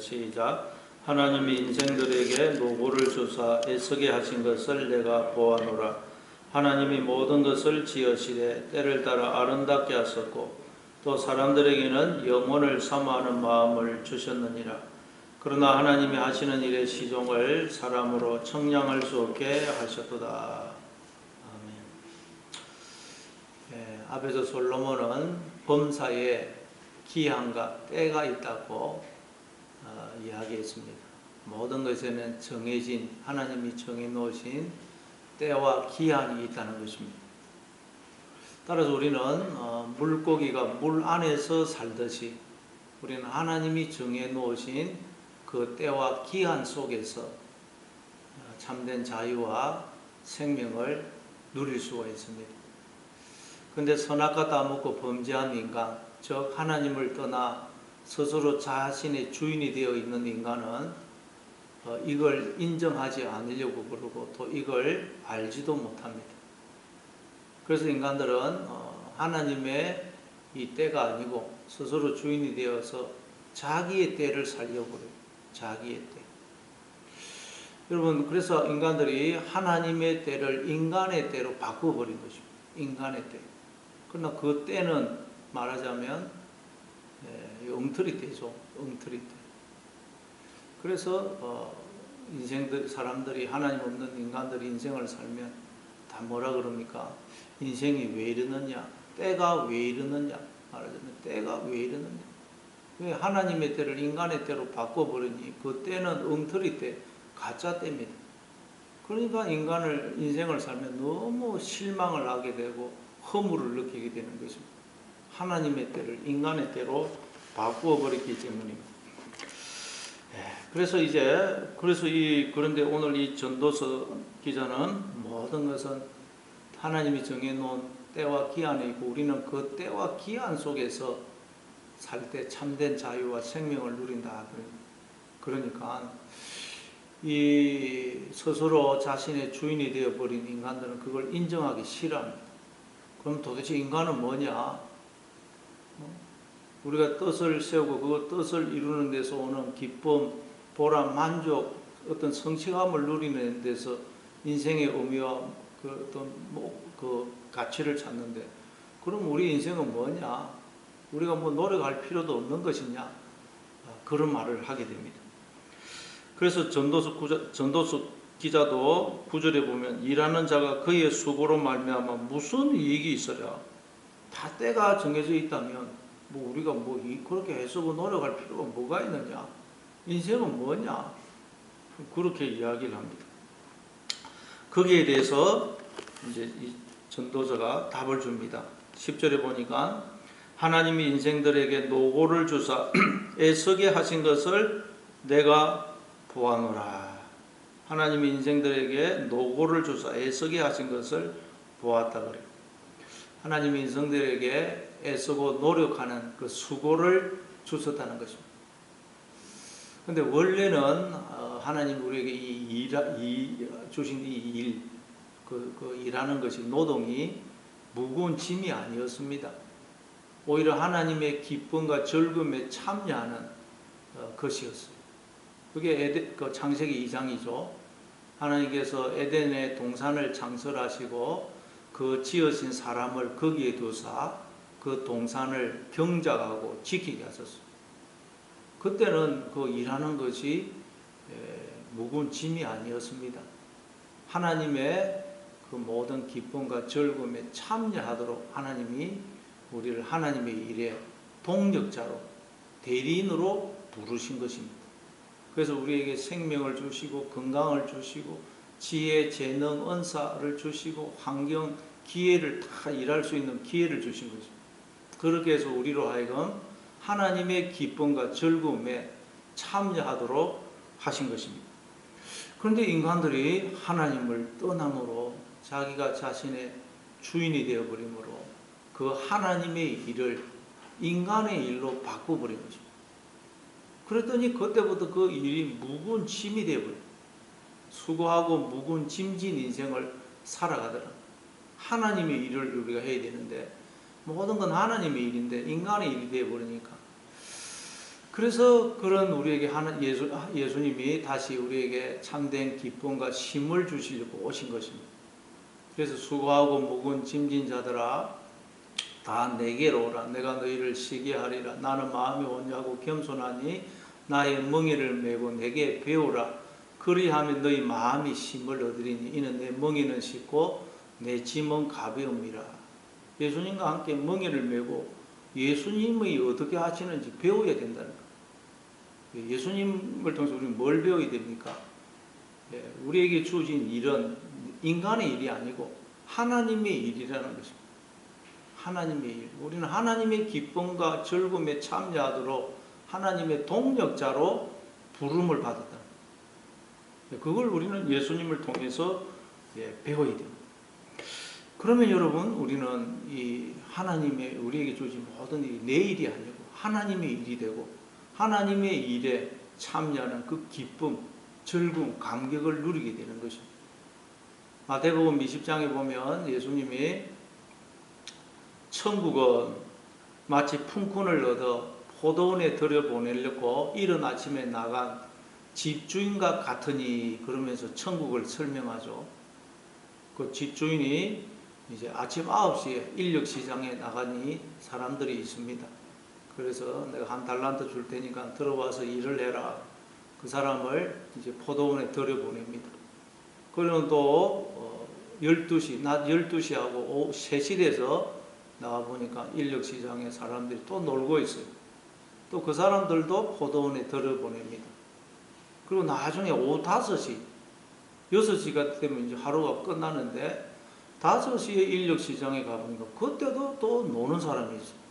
시작. 하나님이 인생들에게 노고를 주사 애쓰게 하신 것을 내가 보아노라. 하나님이 모든 것을 지으시되 때를 따라 아름답게 하셨고 또 사람들에게는 영원을 사모하는 마음을 주셨느니라. 그러나 하나님이 하시는 일의 시종을 사람으로 청량할 수 없게 하셨도다. 아멘. 앞에서 솔로몬은 범사에 기한과 때가 있다고 이야기했습니다. 모든 것에는 정해진, 하나님이 정해놓으신 때와 기한이 있다는 것입니다. 따라서 우리는 물고기가 물 안에서 살듯이 우리는 하나님이 정해놓으신 그 때와 기한 속에서 참된 자유와 생명을 누릴 수가 있습니다. 그런데 선악과 따먹고 범죄한 인간, 즉 하나님을 떠나 스스로 자신의 주인이 되어 있는 인간은 이걸 인정하지 않으려고 그러고 또 이걸 알지도 못합니다. 그래서 인간들은 하나님의 이 때가 아니고 스스로 주인이 되어서 자기의 때를 살려고 그래요. 자기의 때. 여러분, 그래서 인간들이 하나님의 때를 인간의 때로 바꿔버린 것입니다. 인간의 때. 그러나 그 때는 말하자면 엉터리 때죠. 엉터리 때. 그래서 사람들이 하나님 없는 인간들이 인생을 살면 다 뭐라 그럽니까? 인생이 왜 이러느냐? 때가 왜 이러느냐? 말하자면 때가 왜 이러느냐? 왜 하나님의 때를 인간의 때로 바꿔버리니 그 때는 엉터리 때, 가짜 때입니다. 그러니까 인생을 살면 너무 실망을 하게 되고 허물을 느끼게 되는 것입니다. 하나님의 때를 인간의 때로 바꾸어 버렸기 때문입니다. 그런데 오늘 이 전도서 기자는 모든 것은 하나님이 정해놓은 때와 기한에 있고 우리는 그 때와 기한 속에서 살 때 참된 자유와 생명을 누린다. 그러니까 이 스스로 자신의 주인이 되어버린 인간들은 그걸 인정하기 싫어합니다. 그럼 도대체 인간은 뭐냐? 우리가 뜻을 세우고 그 뜻을 이루는 데서 오는 기쁨, 보람, 만족, 어떤 성취감을 누리는 데서 인생의 의미와 그 가치를 찾는데, 그럼 우리 인생은 뭐냐? 우리가 뭐 노력할 필요도 없는 것이냐? 그런 말을 하게 됩니다. 그래서 전도서 기자도 9절에 보면 일하는 자가 그의 수고로 말미암아 무슨 이익이 있으랴? 다 때가 정해져 있다면 우리가 그렇게 애쓰고 노력할 필요가 뭐가 있느냐? 인생은 뭐냐? 그렇게 이야기를 합니다. 거기에 대해서 이제 이 전도자가 답을 줍니다. 10절에 보니까 하나님이 인생들에게 노고를 주사 애쓰게 하신 것을 내가 보아노라. 하나님이 인생들에게 노고를 주사 애쓰게 하신 것을 보았다 그래요. 하나님이 인생들에게 애쓰고 노력하는 그 수고를 주셨다는 것입니다. 그런데 원래는 하나님 우리에게 주신 이 일, 그 일하는 것이 노동이 무거운 짐이 아니었습니다. 오히려 하나님의 기쁨과 즐거움에 참여하는 것이었어요. 그게 창세기 2장이죠. 하나님께서 에덴의 동산을 창설하시고 그 지으신 사람을 거기에 두사 그 동산을 경작하고 지키게 하셨어요. 그때는 그 일하는 것이 무거운 짐이 아니었습니다. 하나님의 그 모든 기쁨과 즐거움에 참여하도록 하나님이 우리를 하나님의 일에 동력자로, 대리인으로 부르신 것입니다. 그래서 우리에게 생명을 주시고 건강을 주시고 지혜, 재능, 은사를 주시고 환경, 기회를 다 일할 수 있는 기회를 주신 것입니다. 그렇게 해서 우리로 하여금 하나님의 기쁨과 즐거움에 참여하도록 하신 것입니다. 그런데 인간들이 하나님을 떠남으로 자기가 자신의 주인이 되어버림으로 그 하나님의 일을 인간의 일로 바꿔버린 것입니다. 그랬더니 그때부터 그 일이 무거운 짐이 되어버려요. 수고하고 무거운 짐진 인생을 살아가더라. 하나님의 일을 우리가 해야 되는데 모든 건 하나님의 일인데 인간의 일이 되어버리니까 그래서 그런 우리에게 예수님이 다시 우리에게 참된 기쁨과 쉼을 주시려고 오신 것입니다. 그래서 수고하고 무거운 짐진 자들아 다 내게로 오라. 내가 너희를 쉬게 하리라. 나는 마음이 온유하고 겸손하니 나의 멍에를 메고 내게 배우라. 그리하면 너희 마음이 쉼을 얻으리니 이는 내 멍에는 쉽고 내 짐은 가벼움이라. 예수님과 함께 멍에를 메고 예수님이 어떻게 하시는지 배워야 된다는 거예요. 예수님을 통해서 우리는 뭘 배워야 됩니까? 우리에게 주어진 일은 인간의 일이 아니고 하나님의 일이라는 것입니다. 하나님의 일. 우리는 하나님의 기쁨과 즐거움에 참여하도록 하나님의 동력자로 부름을 받았다. 그걸 우리는 예수님을 통해서 배워야 됩니다. 그러면 여러분, 우리는 이 하나님의 우리에게 주어진 모든 일이 내 일이 아니고 하나님의 일이 되고 하나님의 일에 참여하는 그 기쁨, 즐거움, 감격을 누리게 되는 것입니다. 마태복음 20장에 보면 예수님이 천국은 마치 품꾼을 얻어 포도원에 들여보내려고 이른 아침에 나간 집주인과 같으니 그러면서 천국을 설명하죠. 그 집주인이 이제 아침 9시에 인력시장에 나가니 사람들이 있습니다. 그래서 내가 한 달란트 줄 테니까 들어와서 일을 해라. 그 사람을 이제 포도원에 들여보냅니다. 그러면 또 12시, 낮 12시하고 오후 3시 돼서 나와보니까 인력시장에 사람들이 또 놀고 있어요. 또 그 사람들도 포도원에 들여보냅니다. 그리고 나중에 오후 5시, 6시가 되면 이제 하루가 끝나는데 5시에 인력시장에 가보니까 그때도 또 노는 사람이 있어요.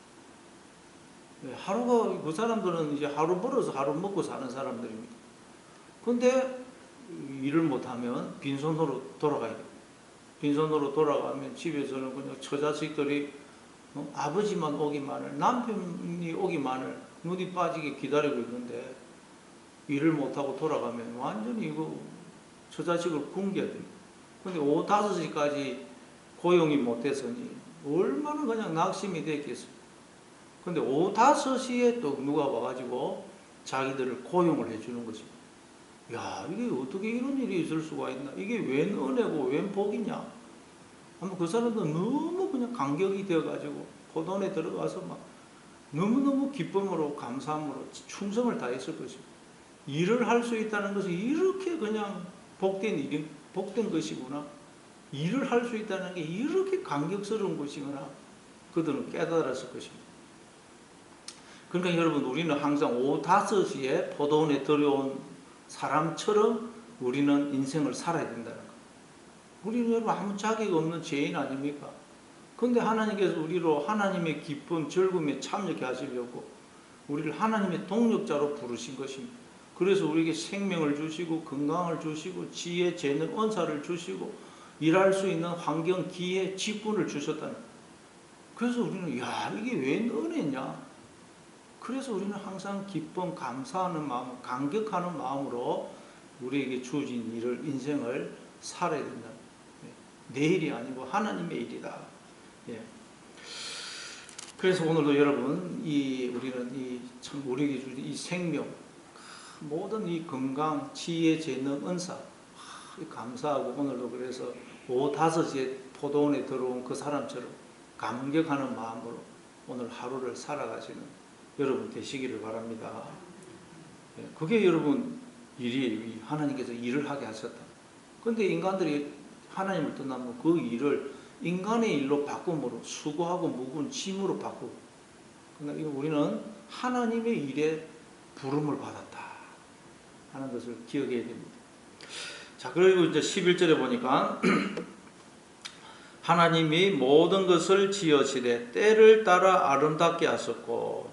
하루가, 그 사람들은 이제 하루 벌어서 하루 먹고 사는 사람들입니다. 근데 일을 못하면 빈손으로 돌아가야 돼요. 빈손으로 돌아가면 집에서는 그냥 처자식들이 아버지만 오기만을, 남편이 오기만을 눈이 빠지게 기다리고 있는데 일을 못하고 돌아가면 완전히 이거 처자식을 굶겨야 됩니다. 근데 오후 5시까지 고용이 못했으니 얼마나 그냥 낙심이 됐겠어요. 근데 오후 5시에 또 누가 와가지고 자기들을 고용을 해주는 것입니다. 야, 이게 어떻게 이런 일이 있을 수가 있나? 이게 웬 은혜고 웬 복이냐? 아마 그 사람들은 너무 그냥 감격이 되어가지고 포도원에 들어가서 막 너무너무 기쁨으로 감사함으로 충성을 다했을 것입니다. 일을 할 수 있다는 것은 이렇게 그냥 복된 것이구나. 일을 할 수 있다는 게 이렇게 감격스러운 것이구나. 그들은 깨달았을 것입니다. 그러니까 여러분, 우리는 항상 오후 5시에 포도원에 들어온 사람처럼 우리는 인생을 살아야 된다는 거예요. 우리는 여러분 아무 자격 없는 죄인 아닙니까? 근데 하나님께서 우리로 하나님의 기쁨, 즐거움에 참여케 하시려고 우리를 하나님의 동력자로 부르신 것입니다. 그래서 우리에게 생명을 주시고 건강을 주시고 지혜, 재능, 은사를 주시고 일할 수 있는 환경, 기회, 직분을 주셨다는 거예요. 그래서 우리는 야, 이게 웬 은혜냐? 그래서 우리는 항상 기쁨, 감사하는 마음, 감격하는 마음으로 우리에게 주어진 일을, 인생을 살아야 된다. 내 일이 아니고 하나님의 일이다. 예. 그래서 오늘도 여러분, 우리는 우리에게 주어진 이 생명, 모든 이 건강, 지혜, 재능, 은사, 감사하고 오늘도 그래서 오후 5시에 포도원에 들어온 그 사람처럼 감격하는 마음으로 오늘 하루를 살아가시는 여러분 되시기를 바랍니다. 그게 여러분 일이에요. 하나님께서 일을 하게 하셨다. 그런데 인간들이 하나님을 떠나면 그 일을 인간의 일로 바꿈으로 수고하고 무거운 짐으로 바꾸고, 그러니까 우리는 하나님의 일에 부름을 받았다 하는 것을 기억해야 됩니다. 자, 그리고 이제 11절에 보니까 하나님이 모든 것을 지으시되 때를 따라 아름답게 하셨고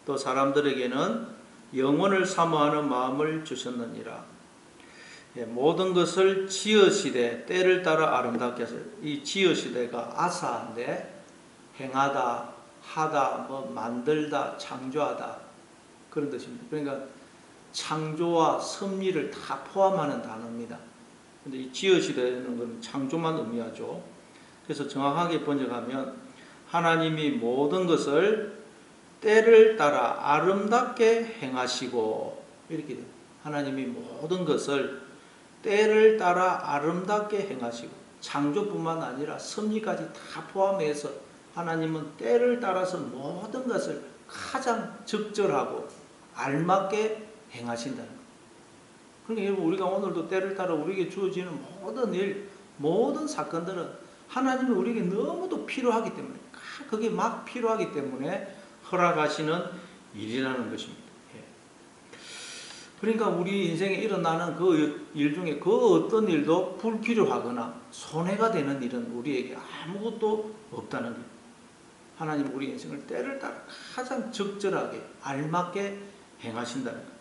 또 사람들에게는 영원을 사모하는 마음을 주셨느니라. 모든 것을 지으시되 때를 따라 아름답게 하셨어요. 이 지으시되가 아사인데 행하다, 하다, 만들다, 창조하다 그런 뜻입니다. 그러니까 창조와 섭리를 다 포함하는 단어입니다. 근데 이 지으시되는 건 창조만 의미하죠. 그래서 정확하게 번역하면 하나님이 모든 것을 때를 따라 아름답게 행하시고 이렇게 돼요. 하나님이 모든 것을 때를 따라 아름답게 행하시고 창조뿐만 아니라 섭리까지 다 포함해서 하나님은 때를 따라서 모든 것을 가장 적절하고 알맞게 행하신다는 거예요. 그러니까 여러분 우리가 오늘도 때를 따라 우리에게 주어지는 모든 일, 모든 사건들은 하나님이 우리에게 너무도 필요하기 때문에 그게 막 필요하기 때문에 허락하시는 일이라는 것입니다. 그러니까 우리 인생에 일어나는 그 일 중에 그 어떤 일도 불필요하거나 손해가 되는 일은 우리에게 아무것도 없다는 거예요. 하나님 우리 인생을 때를 따라 가장 적절하게 알맞게 행하신다는 거예요.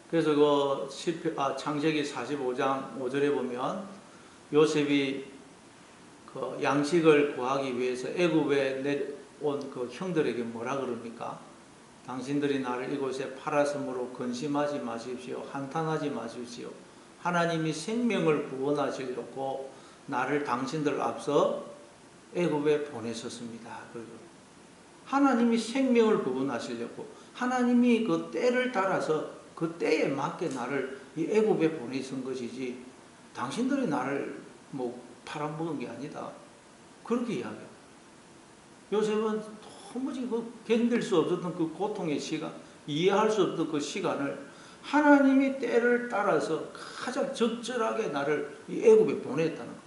그래서 그 창세기 45장 5절에 보면 요셉이 그 양식을 구하기 위해서 애굽에 내온 그 형들에게 뭐라 그럽니까? 당신들이 나를 이곳에 팔아섬으로 근심하지 마십시오. 한탄하지 마십시오. 하나님이 생명을 구원하시려고 나를 당신들 앞서 애굽에 보내셨습니다. 그리고 하나님이 생명을 구원하시려고 하나님이 그 때를 따라서 그 때에 맞게 나를 이 애굽에 보내신 것이지 당신들이 나를 뭐 팔아먹은 게 아니다. 그렇게 이야기해요. 요셉은 도무지 그 견딜 수 없었던 그 고통의 시간, 이해할 수 없던 그 시간을 하나님이 때를 따라서 가장 적절하게 나를 이 애굽에 보냈다는 거예요.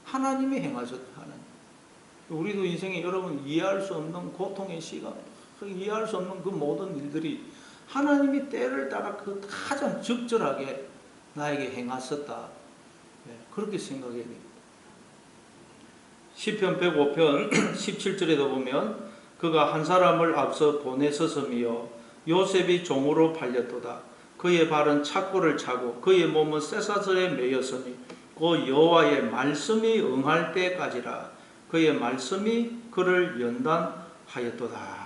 하나님이 행하셨다. 하나님. 우리도 인생에 여러분 이해할 수 없는 고통의 시간, 이해할 수 없는 그 모든 일들이 하나님이 때를 따라 그 가장 적절하게 나에게 행하셨다. 그렇게 생각해야 됩니다. 시편 105편 17절에도 보면 그가 한 사람을 앞서 보내서섬이요 요셉이 종으로 팔렸도다. 그의 발은 착고를 차고 그의 몸은 쇠사슬에 매였으니 그 여호와의 말씀이 응할 때까지라. 그의 말씀이 그를 연단하였도다.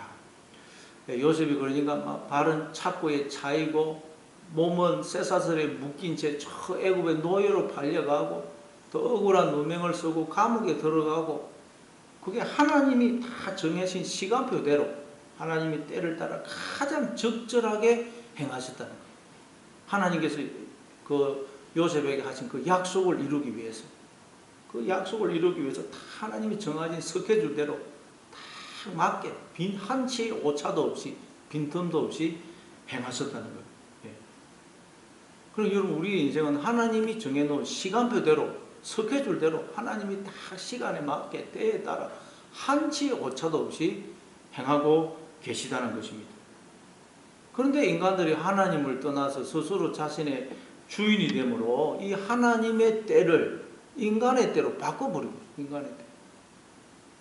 요셉이 그러니까 발은 착고에 차이고 몸은 쇠사슬에 묶인 채 저 애굽의 노예로 팔려가고 또 억울한 누명을 쓰고 감옥에 들어가고 그게 하나님이 다 정해진 시간표대로 하나님이 때를 따라 가장 적절하게 행하셨다는 거예요. 하나님께서 그 요셉에게 하신 그 약속을 이루기 위해서 그 약속을 이루기 위해서 다 하나님이 정해진 스케줄대로 다 맞게 빈 한치의 오차도 없이 빈틈도 없이 행하셨다는 거예요. 그리고 여러분 우리 인생은 하나님이 정해놓은 시간표대로 스케줄대로 하나님이 다 시간에 맞게 때에 따라 한치의 오차도 없이 행하고 계시다는 것입니다. 그런데 인간들이 하나님을 떠나서 스스로 자신의 주인이 되므로 이 하나님의 때를 인간의 때로 바꿔버리고 인간의 때.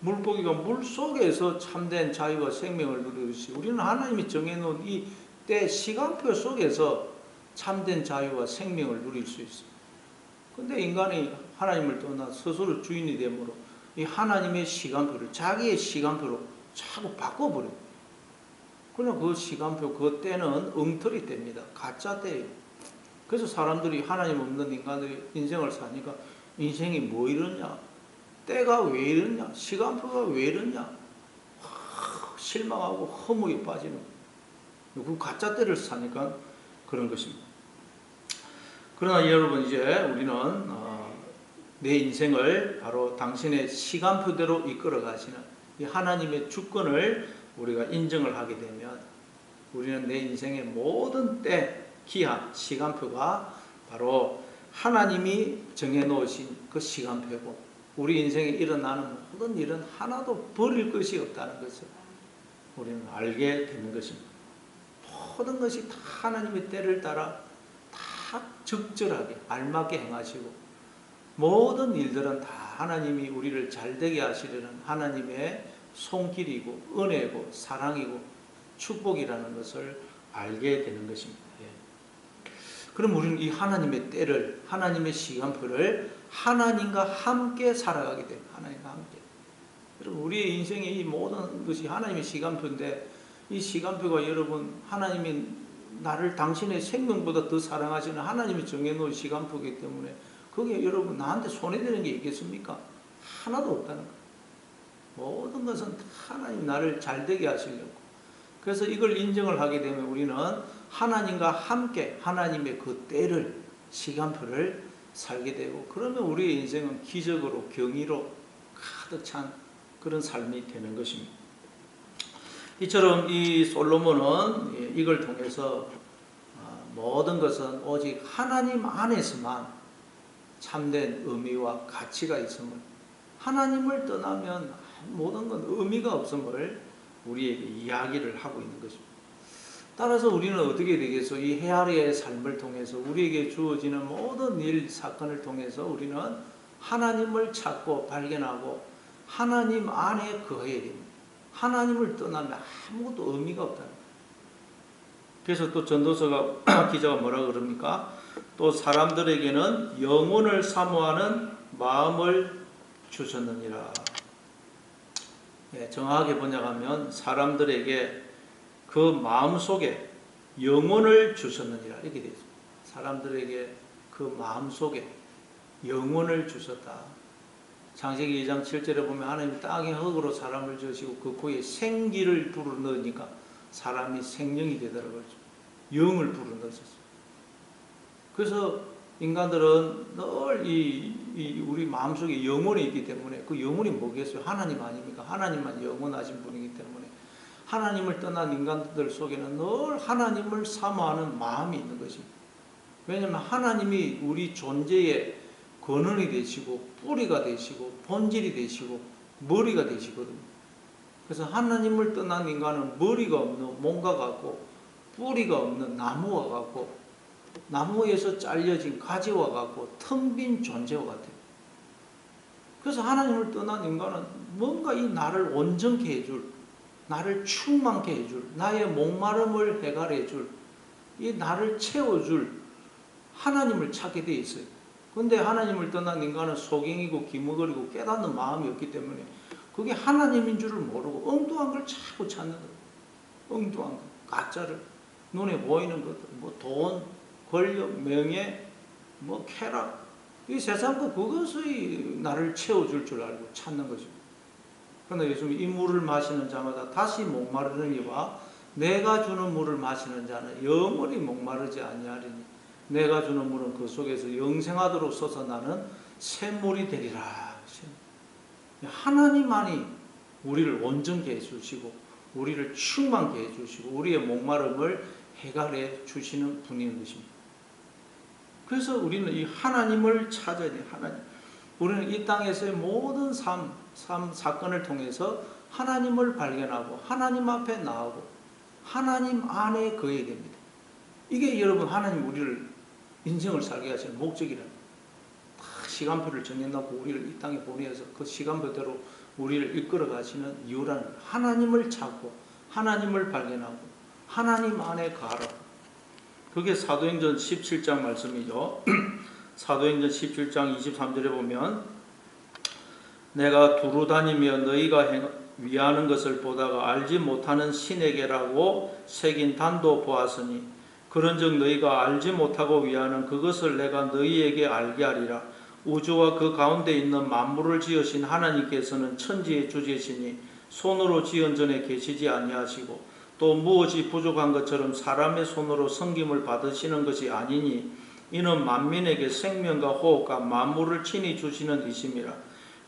물고기가 물 속에서 참된 자유와 생명을 누리듯이 우리는 하나님이 정해놓은 이 때 시간표 속에서 참된 자유와 생명을 누릴 수 있습니다. 근데 인간이 하나님을 떠나 스스로 주인이 되므로 이 하나님의 시간표를 자기의 시간표로 자꾸 바꿔버려요. 그러나 그 시간표, 그 때는 엉터리 때입니다. 가짜 때예요. 그래서 사람들이 하나님 없는 인간들이 인생을 사니까 인생이 뭐 이러냐? 때가 왜 이러냐? 시간표가 왜 이러냐? 실망하고 허무에 빠지는 그 가짜 때를 사니까 그런 것입니다. 그러나 여러분 이제 우리는 내 인생을 바로 당신의 시간표대로 이끌어 가시는 이 하나님의 주권을 우리가 인정을 하게 되면 우리는 내 인생의 모든 때, 기한, 시간표가 바로 하나님이 정해놓으신 그 시간표고 우리 인생에 일어나는 모든 일은 하나도 버릴 것이 없다는 것을 우리는 알게 되는 것입니다. 모든 것이 다 하나님의 때를 따라 다 적절하게 알맞게 행하시고 모든 일들은 다 하나님이 우리를 잘되게 하시려는 하나님의 손길이고 은혜고 사랑이고 축복이라는 것을 알게 되는 것입니다. 그럼 우리는 이 하나님의 때를 하나님의 시간표를 하나님과 함께 살아가게 됩니다. 하나님과 함께. 여러분 우리의 인생의 이 모든 것이 하나님의 시간표인데 이 시간표가 여러분 하나님이 나를 당신의 생명보다 더 사랑하시는 하나님이 정해놓은 시간표이기 때문에 그게 여러분 나한테 손해되는 게 있겠습니까? 하나도 없다는 거예요. 모든 것은 하나님 나를 잘되게 하시려고. 그래서 이걸 인정을 하게 되면 우리는 하나님과 함께 하나님의 그 때를, 시간표를 살게 되고, 그러면 우리의 인생은 기적으로, 경이로 가득 찬 그런 삶이 되는 것입니다. 이처럼 이 솔로몬은 이걸 통해서 모든 것은 오직 하나님 안에서만 참된 의미와 가치가 있음을, 하나님을 떠나면 모든 건 의미가 없음을 우리에게 이야기를 하고 있는 것입니다. 따라서 우리는 어떻게 되겠어? 이 헤아리의 삶을 통해서 우리에게 주어지는 모든 일, 사건을 통해서 우리는 하나님을 찾고 발견하고 하나님 안에 거해야 됩니다. 하나님을 떠나면 아무것도 의미가 없다는 거예요. 그래서 또 전도서가 기자가 뭐라 그럽니까? 또 사람들에게는 영혼을 사모하는 마음을 주셨느니라. 정확하게 번역하면 사람들에게 그 마음 속에 영혼을 주셨느니라 이렇게 되어 있습니다. 사람들에게 그 마음 속에 영혼을 주셨다. 창세기 2장 7절에 보면 하나님이 땅의 흙으로 사람을 지으시고 그 코에 생기를 불어넣으니까 사람이 생명이 되더라고요. 영을 불어넣으셨어요. 그래서 인간들은 늘 우리 마음속에 영혼이 있기 때문에, 그 영혼이 뭐겠어요? 하나님 아닙니까? 하나님만 영원하신 분이기 때문에 하나님을 떠난 인간들 속에는 늘 하나님을 사모하는 마음이 있는 것입니다. 왜냐하면 하나님이 우리 존재의 근원이 되시고 뿌리가 되시고 본질이 되시고 머리가 되시거든요. 그래서 하나님을 떠난 인간은 머리가 없는 뭔가 같고 뿌리가 없는 나무와 같고 나무에서 잘려진 가지와 같고 텅 빈 존재와 같아요. 그래서 하나님을 떠난 인간은 뭔가 이 나를 온전케 해줄, 나를 충만케 해줄, 나의 목마름을 해결해 줄, 이 나를 채워줄 하나님을 찾게 돼 있어요. 근데 하나님을 떠난 인간은 소경이고 기머거리고 깨닫는 마음이 없기 때문에 그게 하나님인 줄을 모르고 엉뚱한 걸 자꾸 찾는 거예요. 엉뚱한 거, 가짜를, 눈에 보이는 것들, 뭐 돈, 권력, 명예, 뭐 쾌락, 이 세상 거 그것이 나를 채워줄 줄 알고 찾는 거죠. 그런데 요즘 이 물을 마시는 자마다 다시 목마르니와 내가 주는 물을 마시는 자는 영원히 목마르지 아니하리니 내가 주는 물은 그 속에서 영생하도록 솟아나는 샘물이 되리라. 하나님만이 우리를 온전케 해주시고 우리를 충만케 해주시고 우리의 목마름을 해결해 주시는 분인 것입니다. 그래서 우리는 이 하나님을 찾아야 돼요. 하나님. 우리는 이 땅에서의 모든 삶 사건을 통해서 하나님을 발견하고 하나님 앞에 나오고 하나님 안에 거해야 됩니다. 이게 여러분 하나님 우리를 인생을 살게 하시는 목적이랍니다. 다 시간표를 정해놓고 우리를 이 땅에 보내서 그 시간표대로 우리를 이끌어 가시는 이유라는 거예요. 하나님을 찾고 하나님을 발견하고 하나님 안에 가라고. 그게 사도행전 17장 말씀이죠. 사도행전 17장 23절에 보면 내가 두루 다니며 너희가 위하는 것을 보다가 알지 못하는 신에게라고 새긴 단도 보았으니 그런즉 너희가 알지 못하고 위하는 그것을 내가 너희에게 알게 하리라. 우주와 그 가운데 있는 만물을 지으신 하나님께서는 천지의 주제시니 손으로 지은 전에 계시지 아니하시고 또 무엇이 부족한 것처럼 사람의 손으로 섬김을 받으시는 것이 아니니 이는 만민에게 생명과 호흡과 만물을 친히 주시는 이심이라.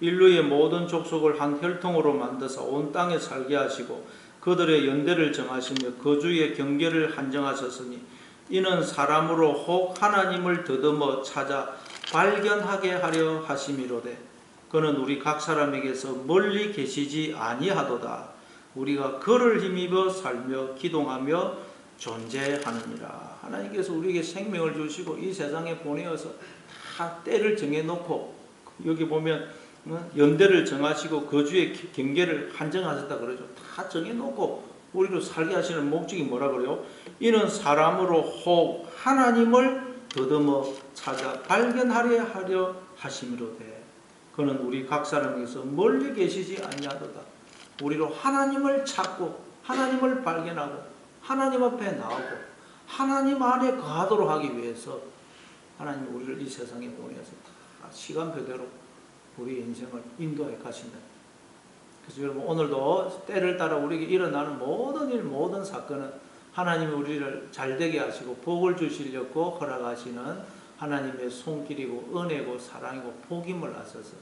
인류의 모든 족속을 한 혈통으로 만드사 온 땅에 살게 하시고 그들의 연대를 정하시며 거주의 경계를 한정하셨으니 이는 사람으로 혹 하나님을 더듬어 찾아 발견하게 하려 하심이로되 그는 우리 각 사람에게서 멀리 계시지 아니하도다. 우리가 그를 힘입어 살며 기동하며 존재하느니라. 하나님께서 우리에게 생명을 주시고 이 세상에 보내어서 다 때를 정해놓고 여기 보면 연대를 정하시고 거주의 경계를 한정하셨다 그러죠. 다 정해놓고 우리로 살게 하시는 목적이 뭐라 그래요? 이는 사람으로 혹 하나님을 더듬어 찾아 발견하려 하려 하심이로되 그는 우리 각 사람에게서 멀리 계시지 아니하도다. 우리로 하나님을 찾고 하나님을 발견하고 하나님 앞에 나오고 하나님 안에 거하도록 하기 위해서 하나님이 우리를 이 세상에 보내서 다 시간표대로 우리 인생을 인도해 가신다. 그래서 여러분 오늘도 때를 따라 우리에게 일어나는 모든 일, 모든 사건은 하나님이 우리를 잘되게 하시고 복을 주시려고 허락하시는 하나님의 손길이고 은혜고 사랑이고 복임을 하셔서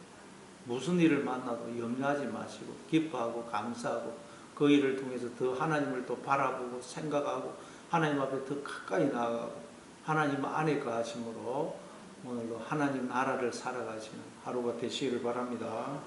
무슨 일을 만나도 염려하지 마시고 기뻐하고 감사하고 그 일을 통해서 더 하나님을 또 바라보고 생각하고 하나님 앞에 더 가까이 나아가고 하나님 안에 거하심으로 오늘도 하나님 나라를 살아가시는 하루가 되시기를 바랍니다.